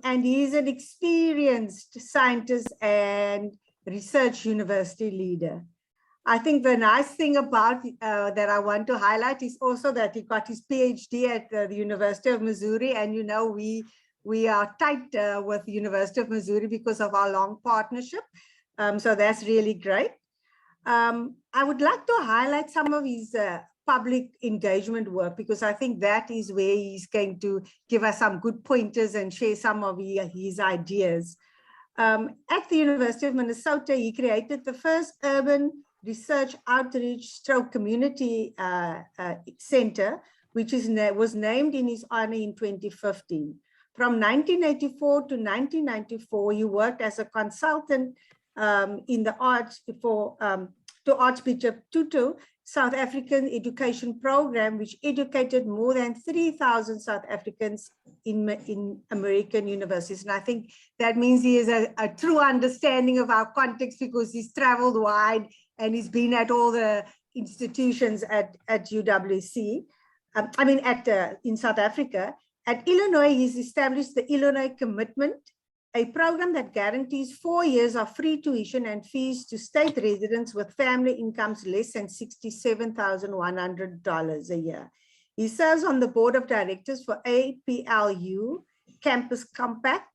and he's an experienced scientist and research university leader. I think the nice thing about that I want to highlight is also that he got his PhD at the University of Missouri, and you know we are tight with the University of Missouri because of our long partnership. So that's really great. I would like to highlight some of his public engagement work, because I think that is where he's going to give us some good pointers and share some of his ideas. At the University of Minnesota, he created the first urban research outreach stroke community center, which was named in his honor in 2015. From 1984 to 1994, he worked as a consultant in the arts to Archbishop Tutu South African education program, which educated more than 3,000 South Africans in American universities. And I think that means he has a true understanding of our context, because he's traveled wide and he's been at all the institutions at UWC. In South Africa. At Illinois, he's established the Illinois Commitment, a program that guarantees 4 years of free tuition and fees to state residents with family incomes less than $67,100 a year. He serves on the board of directors for APLU, Campus Compact,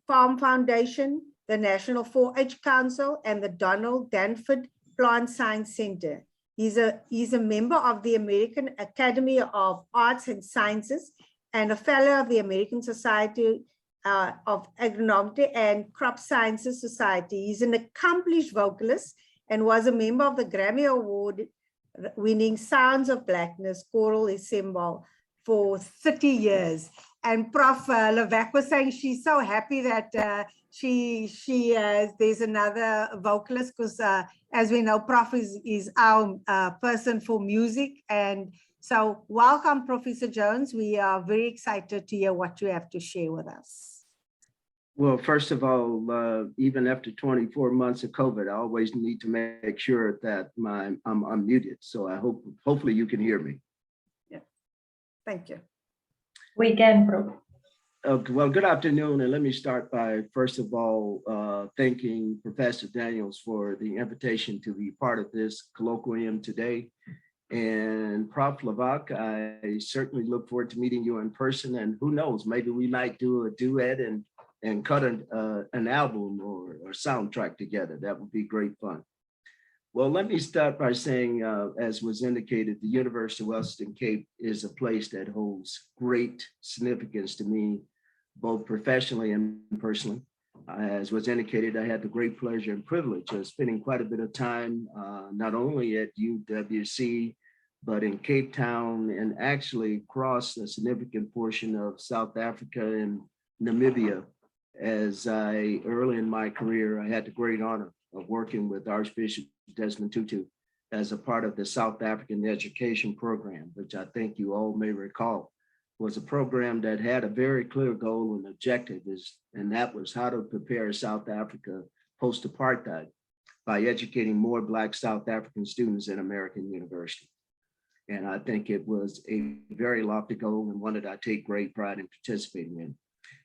Farm Foundation, the National 4-H Council, and the Donald Danford Plant Science Center. He's a member of the American Academy of Arts and Sciences and a fellow of the American Society of Agronomy and Crop Sciences Society. He's an accomplished vocalist and was a member of the Grammy Award winning Sounds of Blackness choral ensemble for 30 years. And Prof. Levac was saying she's so happy that there's another vocalist, because as we know, Prof is our person for music. And so welcome, Professor Jones. We are very excited to hear what you have to share with us. Well, first of all, even after 24 months of COVID, I always need to make sure that I'm unmuted. So I hopefully you can hear me. Yeah, thank you. We can, Prof. Well, good afternoon. And let me start by, first of all, thanking Professor Daniels for the invitation to be part of this colloquium today. And Prof. Levac, I certainly look forward to meeting you in person. And who knows, maybe we might do a duet and cut an album or soundtrack together. That would be great fun. Well, let me start by saying, as was indicated, the University of Western Cape is a place that holds great significance to me, both professionally and personally. As was indicated, I had the great pleasure and privilege of spending quite a bit of time, not only at UWC, but in Cape Town, and actually across a significant portion of South Africa and Namibia. As early in my career, I had the great honor of working with Archbishop Desmond Tutu as a part of the South African Education Program, which I think you all may recall was a program that had a very clear goal and objective, and that was how to prepare South Africa post-apartheid by educating more Black South African students in American universities. And I think it was a very lofty goal and one that I take great pride in participating in.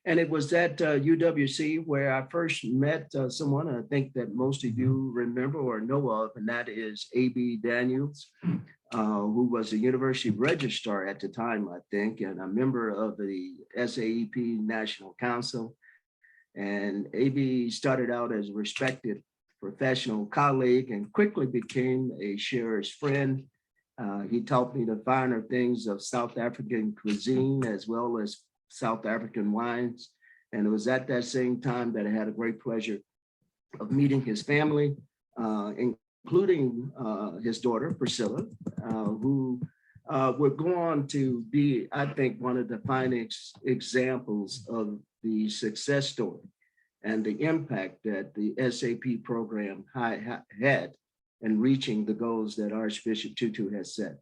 And it was at UWC where I first met someone I think that most of you remember or know of, and that is A.B. Daniels, who was a university registrar at the time, I think, and a member of the SAEP National Council. And A.B. started out as a respected professional colleague and quickly became a cherished friend. He taught me the finer things of South African cuisine as well as South African wines. And it was at that same time that I had a great pleasure of meeting his family, including his daughter, Priscilla, who would go on to be, I think, one of the finest examples of the success story and the impact that the SAP program had in reaching the goals that Archbishop Tutu has set.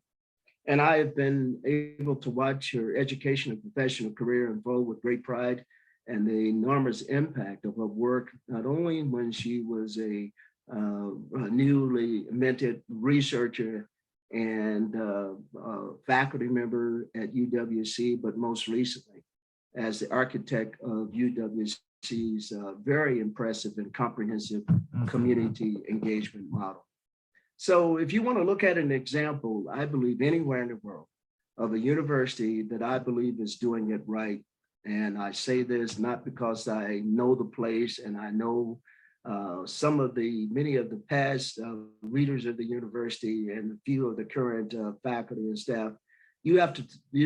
And I have been able to watch her education and professional career unfold with great pride and the enormous impact of her work, not only when she was a newly minted researcher and faculty member at UWC, but most recently as the architect of UWC's very impressive and comprehensive community engagement model. So if you want to look at an example, I believe anywhere in the world of a university that I believe is doing it right, and I say this not because I know the place and I know many of the past leaders of the university and a few of the current faculty and staff, you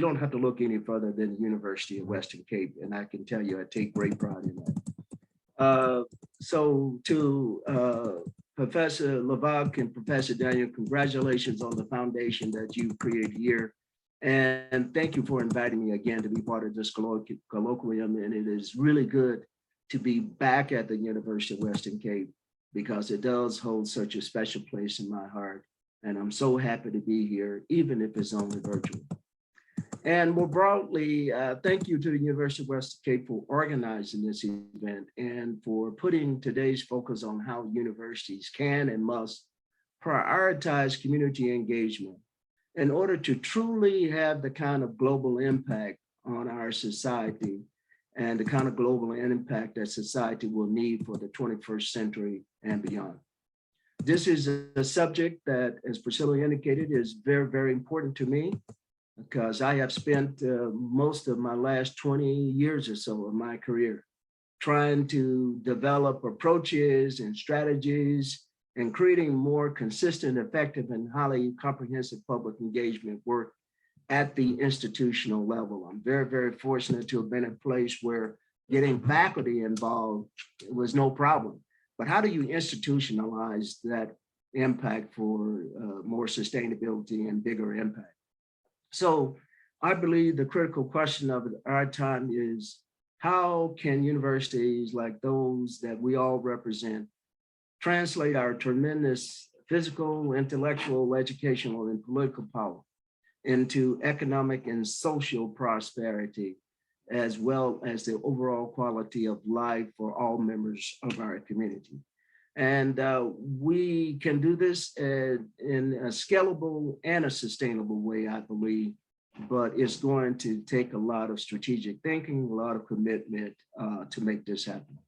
don't have to look any further than the University of Western Cape, and I can tell you I take great pride in that. So to Professor Levac and Professor Daniel, congratulations on the foundation that you've created here. And thank you for inviting me again to be part of this colloquium. And it is really good to be back at the University of Western Cape because it does hold such a special place in my heart. And I'm so happy to be here, even if it's only virtual. And more broadly, thank you to the University of Western Cape for organizing this event and for putting today's focus on how universities can and must prioritize community engagement in order to truly have the kind of global impact on our society and the kind of global impact that society will need for the 21st century and beyond. This is a subject that, as Priscilla indicated, is very, very important to me because I have spent most of my last 20 years or so of my career trying to develop approaches and strategies and creating more consistent, effective, and highly comprehensive public engagement work at the institutional level. I'm very, very fortunate to have been in a place where getting faculty involved was no problem. But how do you institutionalize that impact for more sustainability and bigger impact? So I believe the critical question of our time is, how can universities like those that we all represent translate our tremendous physical, intellectual, educational, and political power into economic and social prosperity, as well as the overall quality of life for all members of our community. And we can do this in a scalable and a sustainable way, I believe, but it's going to take a lot of strategic thinking, a lot of commitment to make this happen.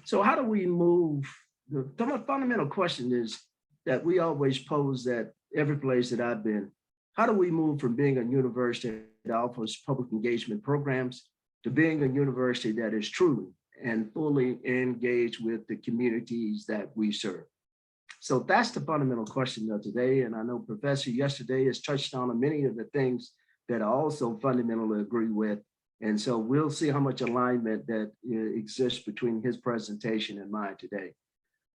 So how do we move? The fundamental question is that we always pose at every place that I've been. How do we move from being a university that offers public engagement programs to being a university that is truly and fully engaged with the communities that we serve? So that's the fundamental question of today. And I know Professor yesterday has touched on many of the things that I also fundamentally agree with. And so we'll see how much alignment that exists between his presentation and mine today.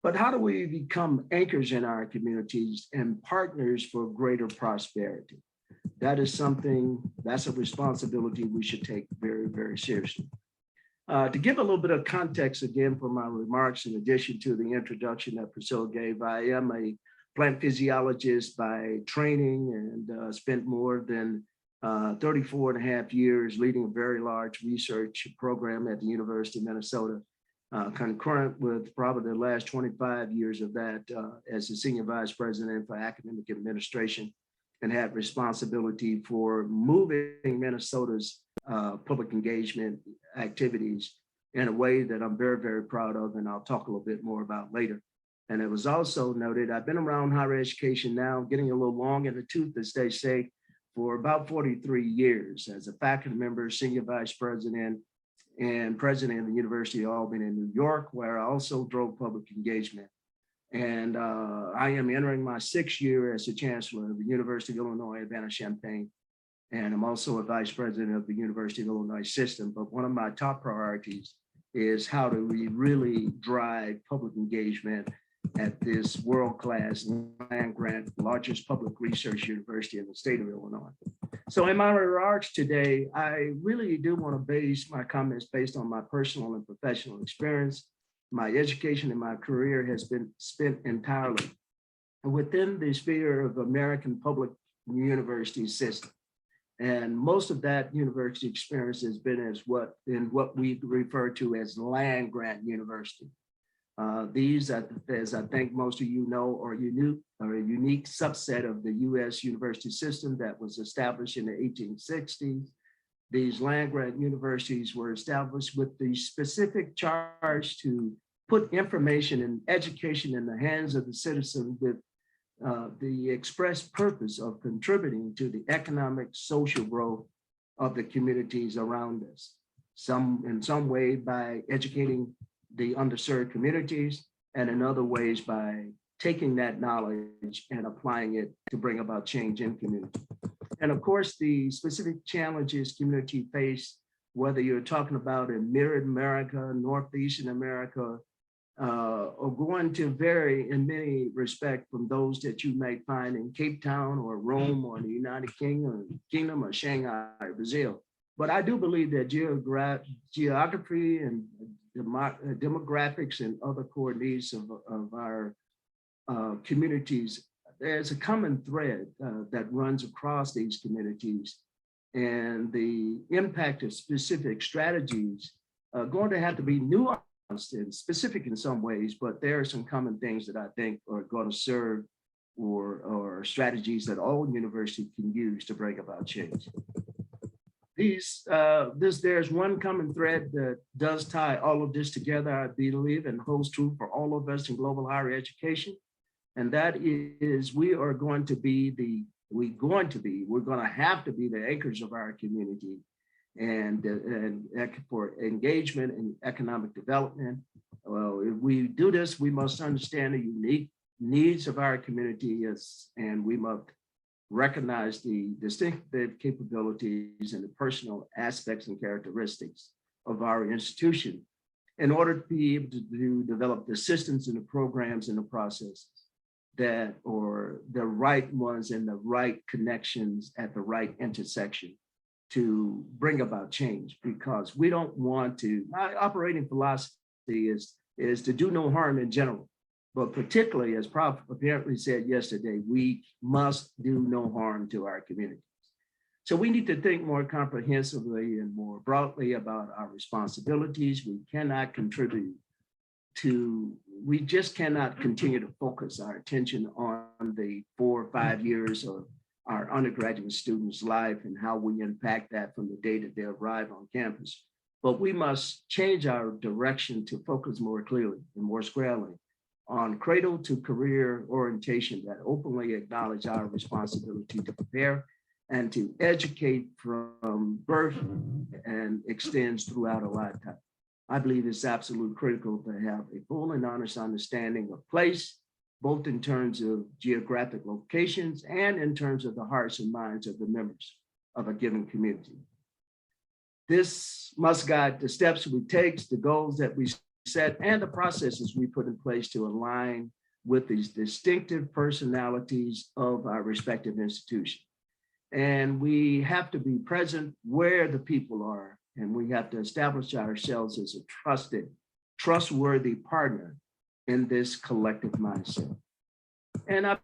But how do we become anchors in our communities and partners for greater prosperity? That is something, that's a responsibility we should take very, very seriously. To give a little bit of context again for my remarks, in addition to the introduction that Priscilla gave, I am a plant physiologist by training and spent more than 34 and a half years leading a very large research program at the University of Minnesota. Concurrent with probably the last 25 years of that as the Senior Vice President for Academic Administration, and had responsibility for moving Minnesota's public engagement activities in a way that I'm very, very proud of, and I'll talk a little bit more about later. And it was also noted, I've been around higher education now, getting a little long in the tooth, as they say, for about 43 years as a faculty member, Senior Vice President, and president of the University of Albany in New York, where I also drove public engagement. And I am entering my 6th year as the Chancellor of the University of Illinois, Urbana-Champaign. And I'm also a Vice President of the University of Illinois system. But one of my top priorities is how do we really drive public engagement at this world-class land-grant, largest public research university in the state of Illinois. So in my remarks today, I really do want to base my comments based on my personal and professional experience. My education and my career has been spent entirely within the sphere of American public university system. And most of that university experience has been as what we refer to as land-grant university. These, as I think most of you know, are a unique subset of the U.S. university system that was established in the 1860s these land-grant universities were established with the specific charge to put information and education in the hands of the citizen with the express purpose of contributing to the economic, social growth of the communities around us. In some way by educating the underserved communities, and in other ways by taking that knowledge and applying it to bring about change in community. And of course, the specific challenges community face, whether you're talking about in Mid-America, Northeastern America, are going to vary in many respects from those that you might find in Cape Town or Rome or the United Kingdom or Shanghai, Brazil. But I do believe that geography and demographics and other core needs of our communities, there's a common thread that runs across these communities, and the impact of specific strategies are going to have to be nuanced and specific in some ways, but there are some common things that I think are going to serve or strategies that all universities can use to bring about change. There's one common thread that does tie all of this together, I believe, and holds true for all of us in global higher education. And that is we're going to have to be the anchors of our community and for engagement and economic development. Well, if we do this, we must understand the unique needs of our community, and we must recognize the distinctive capabilities and the personal aspects and characteristics of our institution in order to be able to develop the systems and the programs and the processes that are the right ones and the right connections at the right intersection to bring about change. Because we don't want to, my operating philosophy is to do no harm in general. But particularly, as Prof apparently said yesterday, we must do no harm to our communities. So we need to think more comprehensively and more broadly about our responsibilities. We cannot we just cannot continue to focus our attention on the 4 or 5 years of our undergraduate students' life and how we impact that from the day that they arrive on campus. But we must change our direction to focus more clearly and more squarely on cradle to career orientation that openly acknowledge our responsibility to prepare and to educate from birth and extends throughout a lifetime. I believe it's absolutely critical to have a full and honest understanding of place, both in terms of geographic locations and in terms of the hearts and minds of the members of a given community. This must guide the steps we take, the goals that we set, and the processes we put in place to align with these distinctive personalities of our respective institutions. And we have to be present where the people are, and we have to establish ourselves as a trustworthy partner in this collective mindset. And I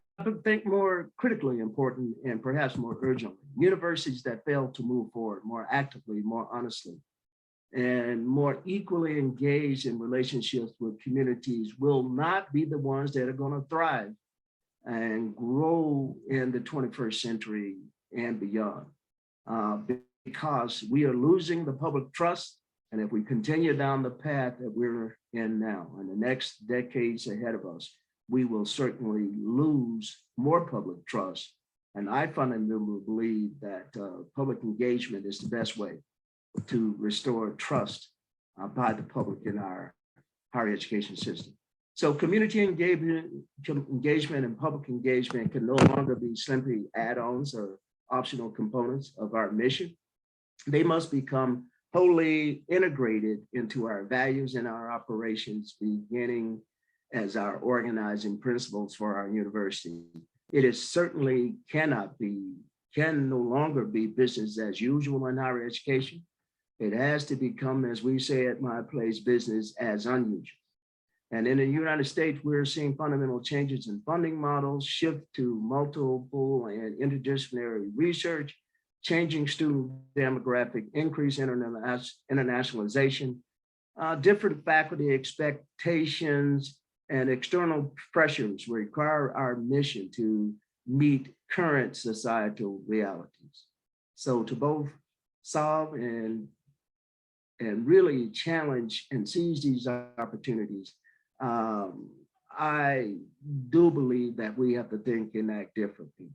think more critically important and perhaps more urgently, universities that fail to move forward more actively, more honestly, and more equally engaged in relationships with communities will not be the ones that are going to thrive and grow in the 21st century and beyond. Because we are losing the public trust. And if we continue down the path that we're in now, in the next decades ahead of us, we will certainly lose more public trust. And I fundamentally believe that public engagement is the best way to restore trust by the public in our higher education system. So community engagement and public engagement can no longer be simply add-ons or optional components of our mission. They must become wholly integrated into our values and our operations, beginning as our organizing principles for our university. It is certainly can no longer be business as usual in higher education. It has to become, as we say at my place, business as unusual. And in the United States, we're seeing fundamental changes in funding models, shift to multiple and interdisciplinary research, changing student demographic, increase internationalization, different faculty expectations, and external pressures require our mission to meet current societal realities. So to both solve and really challenge and seize these opportunities, I do believe that we have to think and act differently.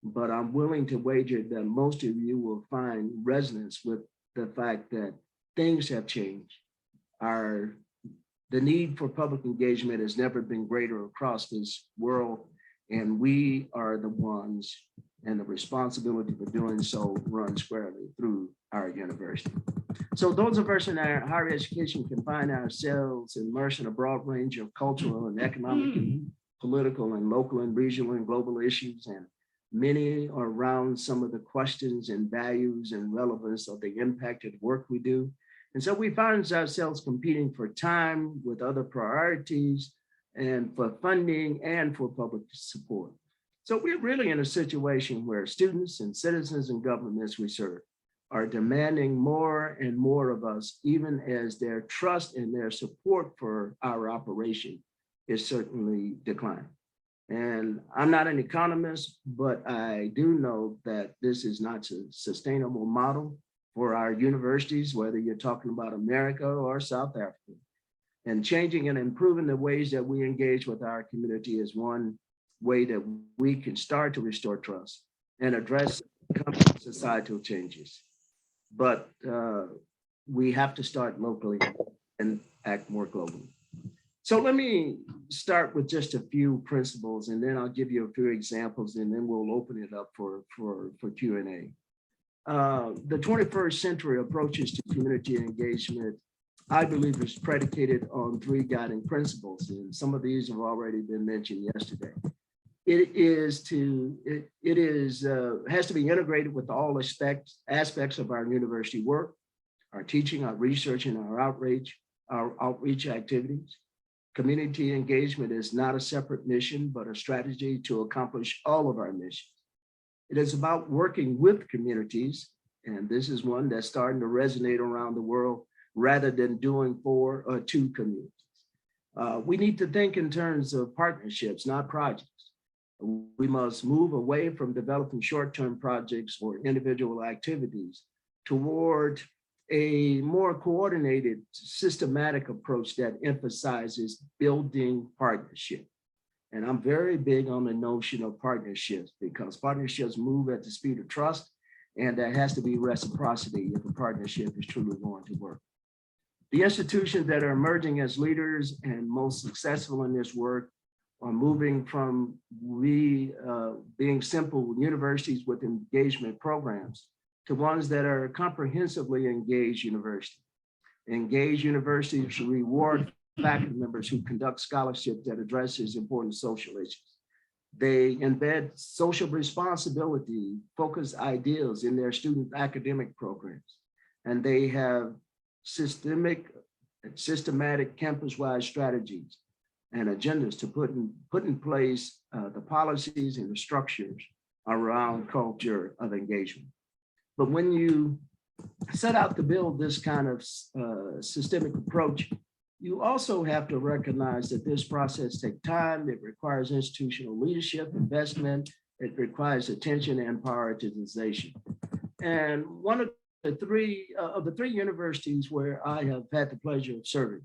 But I'm willing to wager that most of you will find resonance with the fact that things have changed. The need for public engagement has never been greater across this world, and we are the ones, and the responsibility for doing so runs squarely through our university. So those of us in our higher education can find ourselves immersed in a broad range of cultural and economic, and political and local and regional and global issues, and many are around some of the questions and values and relevance of the impacted work we do. And so we find ourselves competing for time with other priorities and for funding and for public support. So we're really in a situation where students and citizens and governments we serve are demanding more and more of us, even as their trust and their support for our operation is certainly declining. And I'm not an economist, but I do know that this is not a sustainable model for our universities, whether you're talking about America or South Africa. And changing and improving the ways that we engage with our community is one way that we can start to restore trust and address societal changes. But we have to start locally and act more globally. So let me start with just a few principles, and then I'll give you a few examples, and then we'll open it up for Q&A. The 21st century approaches to community engagement, I believe, is predicated on three guiding principles, and some of these have already been mentioned yesterday. It has to be integrated with all aspects of our university work, our teaching, our research, and our outreach activities. Community engagement is not a separate mission, but a strategy to accomplish all of our missions. It is about working with communities, and this is one that's starting to resonate around the world, rather than doing for or to communities. We need to think in terms of partnerships, not projects. We must move away from developing short-term projects or individual activities toward a more coordinated, systematic approach that emphasizes building partnership. And I'm very big on the notion of partnerships, because partnerships move at the speed of trust, and there has to be reciprocity if a partnership is truly going to work. The institutions that are emerging as leaders and most successful in this work are moving from being simple universities with engagement programs to ones that are comprehensively engaged universities. Engaged universities should reward faculty members who conduct scholarship that addresses important social issues. They embed social responsibility, focused ideals in their student academic programs, and they have systematic campus-wide strategies and agendas to put in place the policies and the structures around culture of engagement. But when you set out to build this kind of systemic approach, you also have to recognize that this process takes time. It requires institutional leadership, investment. It requires attention and prioritization. And one of the three universities where I have had the pleasure of serving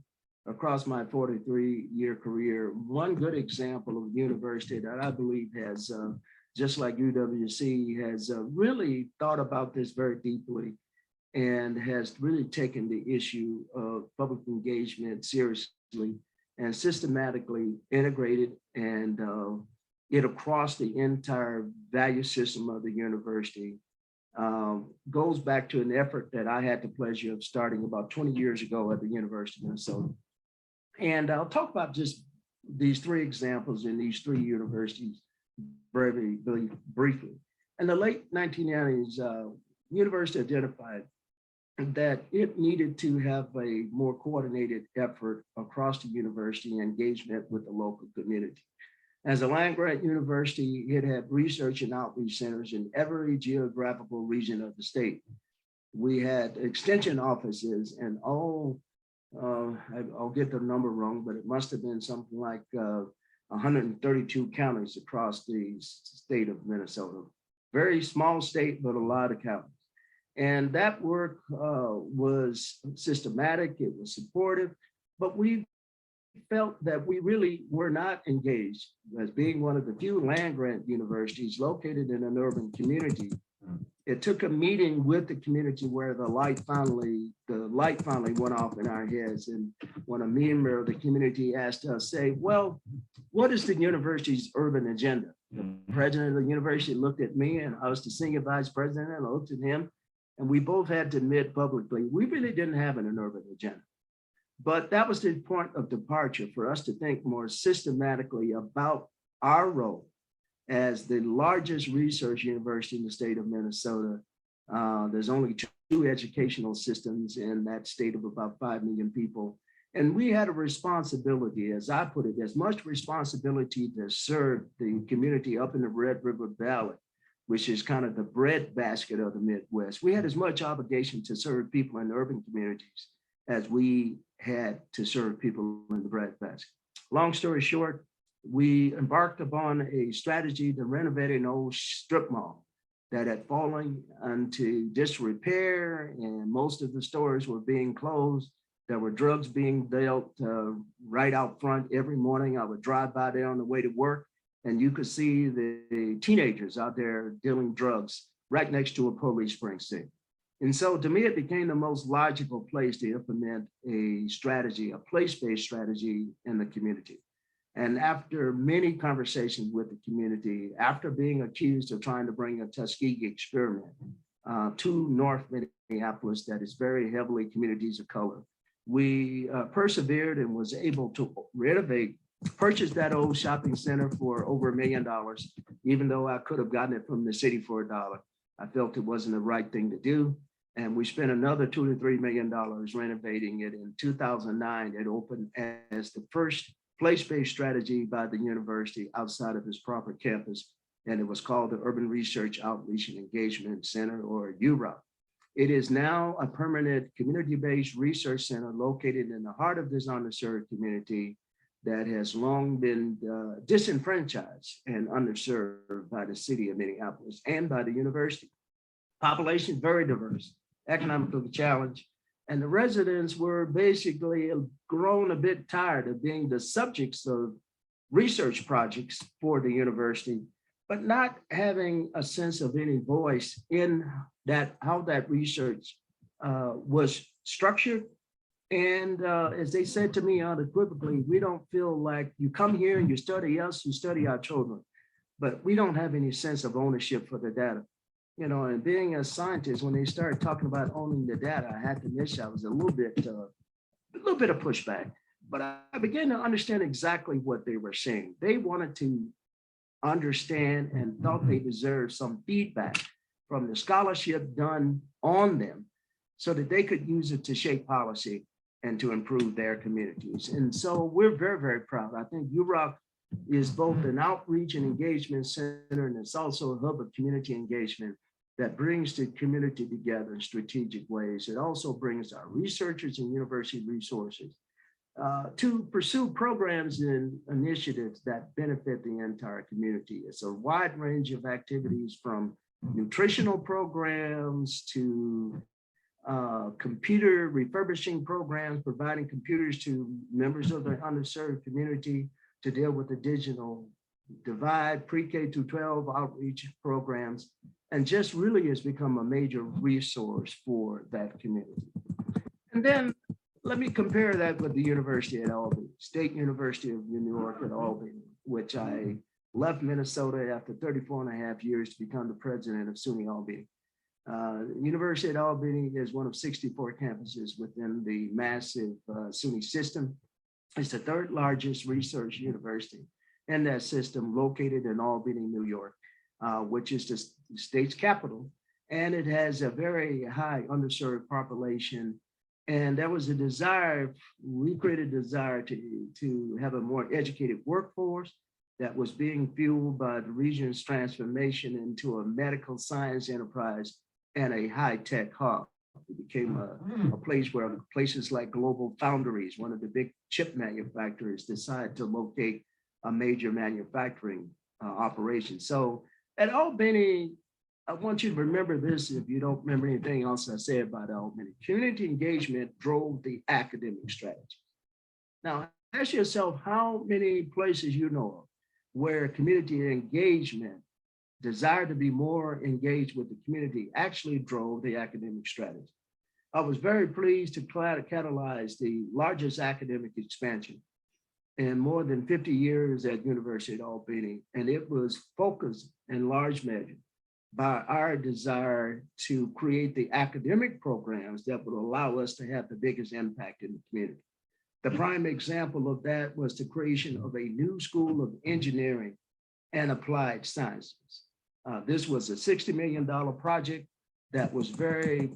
across my 43-year career, one good example of a university that I believe has, just like UWC, has really thought about this very deeply and has really taken the issue of public engagement seriously and systematically integrated and it across the entire value system of the university, goes back to an effort that I had the pleasure of starting about 20 years ago at the University of Minnesota. And I'll talk about just these three examples in these three universities very briefly. In the late 1990s, university identified that it needed to have a more coordinated effort across the university engagement with the local community. As a land-grant university, it had research and outreach centers in every geographical region of the state. We had extension offices in all, I'll get the number wrong, but it must have been something like 132 counties across the state of Minnesota. Very small state, but a lot of counties. And that work was systematic, it was supportive, but we felt that we really were not engaged as being one of the few land-grant universities located in an urban community. It took a meeting with the community where the light finally went off in our heads. And when a member of the community asked us, say, well, what is the university's urban agenda? The president of the university looked at me, and I was the senior vice president, and I looked at him, and we both had to admit publicly, we really didn't have an urban agenda. But that was the point of departure for us to think more systematically about our role as the largest research university in the state of Minnesota. There's only two educational systems in that state of about 5 million people. And we had a responsibility, as I put it, as much responsibility to serve the community up in the Red River Valley, which is kind of the breadbasket of the Midwest. We had as much obligation to serve people in urban communities as we had to serve people in the breadbasket. Long story short, we embarked upon a strategy to renovate an old strip mall that had fallen into disrepair, and most of the stores were being closed. There were drugs being dealt right out front. Every morning I would drive by there on the way to work, and you could see the teenagers out there dealing drugs right next to a police precinct. And so to me, it became the most logical place to implement a strategy, a place-based strategy in the community. And after many conversations with the community, after being accused of trying to bring a Tuskegee experiment to North Minneapolis that is very heavily communities of color, we persevered and was able to purchase that old shopping center for over $1 million, even though I could have gotten it from the city for $1. I felt it wasn't the right thing to do. And we spent another $2 to $3 million renovating it. In 2009, it opened as the first place-based strategy by the university outside of its proper campus. And it was called the Urban Research Outreach and Engagement Center, or UROC. It is now a permanent community-based research center located in the heart of this underserved community that has long been disenfranchised and underserved by the city of Minneapolis and by the university. Population very diverse, economically challenged, and the residents were basically grown a bit tired of being the subjects of research projects for the university, but not having a sense of any voice in that, how that research was structured. And as they said to me unequivocally, we don't feel like you come here and you study us, you study our children, but we don't have any sense of ownership for the data. You know, and being a scientist, when they started talking about owning the data, I had to admit I was a little bit of pushback, but I began to understand exactly what they were saying. They wanted to understand and thought they deserved some feedback from the scholarship done on them so that they could use it to shape policy and to improve their communities. And so we're very, very proud. I think UROC is both an outreach and engagement center, and it's also a hub of community engagement that brings the community together in strategic ways. It also brings our researchers and university resources to pursue programs and initiatives that benefit the entire community. It's a wide range of activities, from nutritional programs to computer refurbishing programs, providing computers to members of the underserved community to deal with the digital divide, pre-K through 12 outreach programs, and just really has become a major resource for that community. And then let me compare that with the University at Albany, State University of New York at Albany, which I left Minnesota after 34 and a half years to become the president of SUNY Albany. University at Albany is one of 64 campuses within the massive SUNY system. It's the third largest research university in that system, located in Albany, New York, which is the state's capital. And it has a very high underserved population. And there was a desire, we created a desire to have a more educated workforce that was being fueled by the region's transformation into a medical science enterprise and a high-tech hub. It became a place where places like Global Foundries, one of the big chip manufacturers, decided to locate a major manufacturing operation. So at Albany, I want you to remember this if you don't remember anything else I said about Albany. Community engagement drove the academic strategy. Now, ask yourself how many places you know of where community engagement, desire to be more engaged with the community, actually drove the academic strategy. I was very pleased to catalyze the largest academic expansion in more than 50 years at University of Albany, and it was focused in large measure by our desire to create the academic programs that would allow us to have the biggest impact in the community. The prime example of that was the creation of a new school of engineering and applied sciences. This was a $60 million project that was very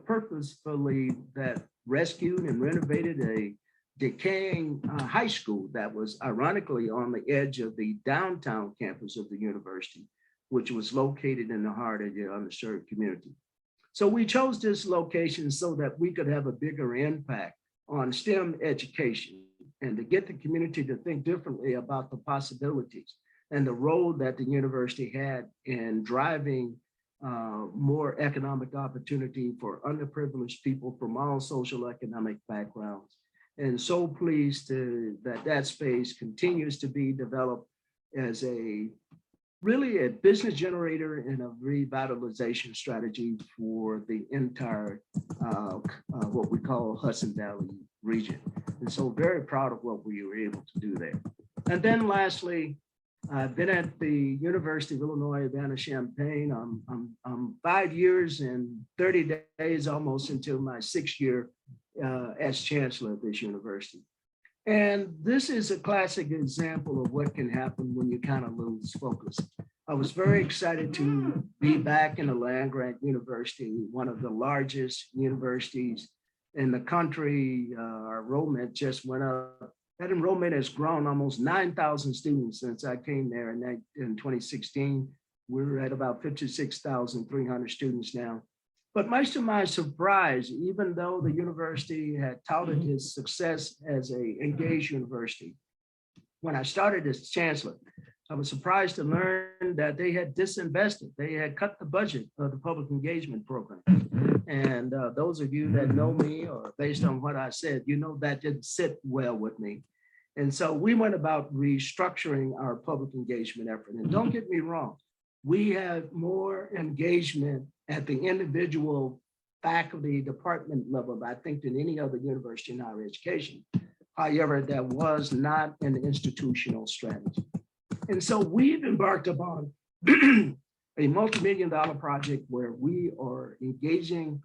purposefully that rescued and renovated a decaying high school that was ironically on the edge of the downtown campus of the university, which was located in the heart of the underserved community. So we chose this location so that we could have a bigger impact on STEM education and to get the community to think differently about the possibilities and the role that the university had in driving more economic opportunity for underprivileged people from all social economic backgrounds. And so pleased that space continues to be developed as really a business generator and a revitalization strategy for the entire, what we call Hudson Valley region. And so very proud of what we were able to do there. And then lastly, I've been at the University of Illinois, Urbana-Champaign. I'm 5 years and 30 days almost into my 6th year as Chancellor of this university. And this is a classic example of what can happen when you kind of lose focus. I was very excited to be back in the land-grant university, one of the largest universities in the country. Our enrollment just went up. That enrollment has grown almost 9,000 students since I came there in 2016. We're at about 56,300 students now. But much to my surprise, even though the university had touted its success as an engaged university, when I started as chancellor, I was surprised to learn that they had disinvested. They had cut the budget of the public engagement program. And those of you that know me or based on what I said, you know that didn't sit well with me. And so we went about restructuring our public engagement effort. And don't get me wrong, we have more engagement at the individual faculty department level, I think, than any other university in higher education. However, that was not an institutional strategy. And so we've embarked upon a multi-million-dollar project where we are engaging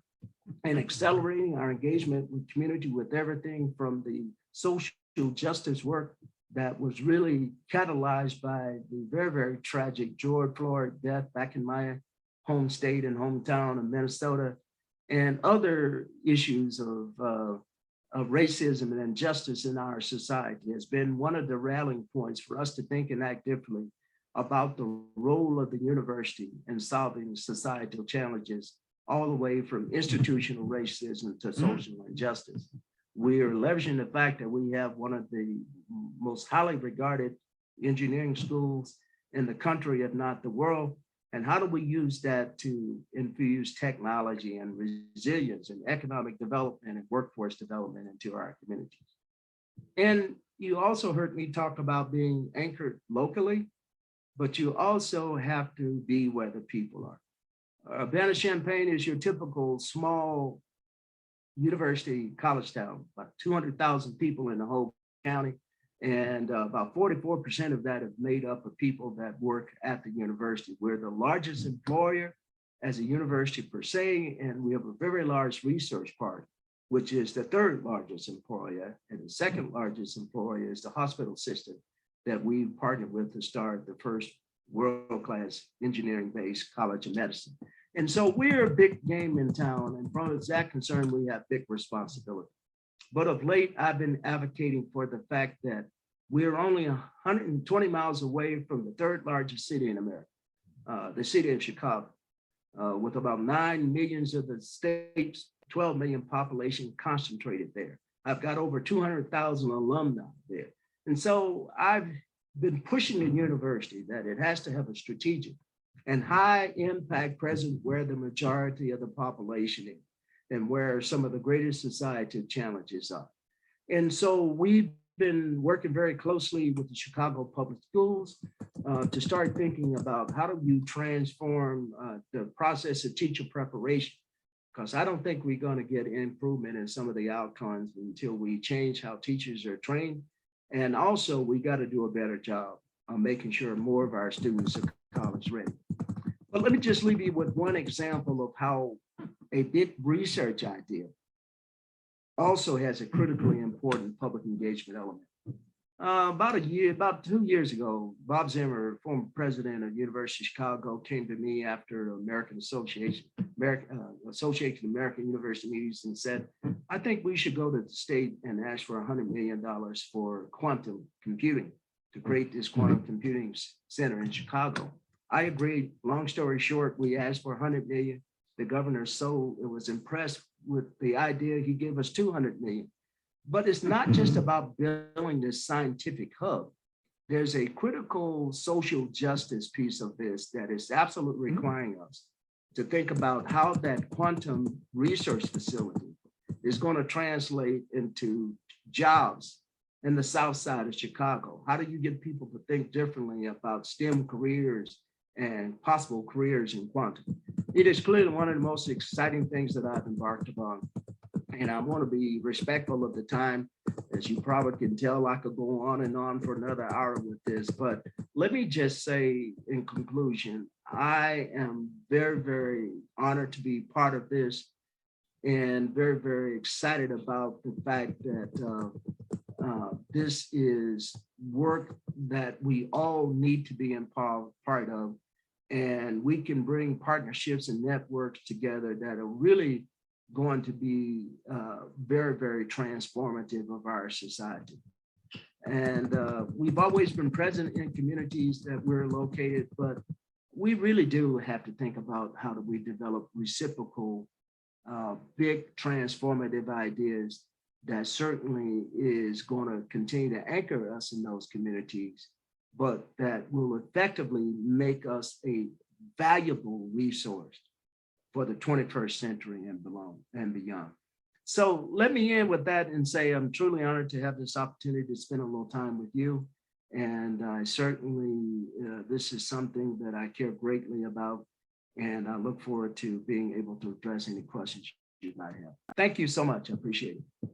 and accelerating our engagement with community with everything from the social justice work that was really catalyzed by the very, very tragic George Floyd death back in my home state and hometown of Minnesota, and other issues of racism and injustice in our society has been one of the rallying points for us to think and act differently about the role of the university in solving societal challenges, all the way from institutional racism to social injustice. We are leveraging the fact that we have one of the most highly regarded engineering schools in the country, if not the world. And how do we use that to infuse technology and resilience and economic development and workforce development into our communities? And you also heard me talk about being anchored locally, but you also have to be where the people are. Urbana-Champaign is your typical small university college town, about 200,000 people in the whole county. And about 44% of that is made up of people that work at the university. We're the largest employer as a university per se, and we have a very large research part, which is the third largest employer. And the second largest employer is the hospital system that we partnered with to start the first world-class engineering-based college of medicine. And so we're a big game in town, and from that concern, we have big responsibility. But of late, I've been advocating for the fact that we're only 120 miles away from the third largest city in America, the city of Chicago, with about 9 million of the state's 12 million population concentrated there. I've got over 200,000 alumni there. And so I've been pushing the university that it has to have a strategic and high impact present where the majority of the population is and where some of the greatest societal challenges are. And so we've been working very closely with the Chicago Public Schools to start thinking about how do you transform the process of teacher preparation, because I don't think we're going to get improvement in some of the outcomes until we change how teachers are trained. And also we got to do a better job of making sure more of our students are college ready. But let me just leave you with one example of how a big research idea also has a critically important public engagement element. About 2 years ago, Bob Zimmer, former president of the University of Chicago, came to me after American Association of American University meetings and said, I think we should go to the state and ask for $100 million for quantum computing to create this quantum computing center in Chicago. I agreed. Long story short, we asked for $100 million. The governor was impressed with the idea. He gave us $200 million. But it's not just about building this scientific hub. There's a critical social justice piece of this that is absolutely requiring us to think about how that quantum research facility is going to translate into jobs in the South Side of Chicago. How do you get people to think differently about STEM careers and possible careers in quantum? It is clearly one of the most exciting things that I've embarked upon. And I want to be respectful of the time. As you probably can tell, I could go on and on for another hour with this, but let me just say in conclusion, I am very, very honored to be part of this and very, very excited about the fact that this is work that we all need to be part of. And we can bring partnerships and networks together that are really going to be very, very transformative of our society. And we've always been present in communities that we're located, but we really do have to think about how do we develop reciprocal, big transformative ideas that certainly is going to continue to anchor us in those communities, but that will effectively make us a valuable resource for the 21st century and beyond. So let me end with that and say I'm truly honored to have this opportunity to spend a little time with you. And I certainly, this is something that I care greatly about, and I look forward to being able to address any questions you might have. Thank you so much. I appreciate it.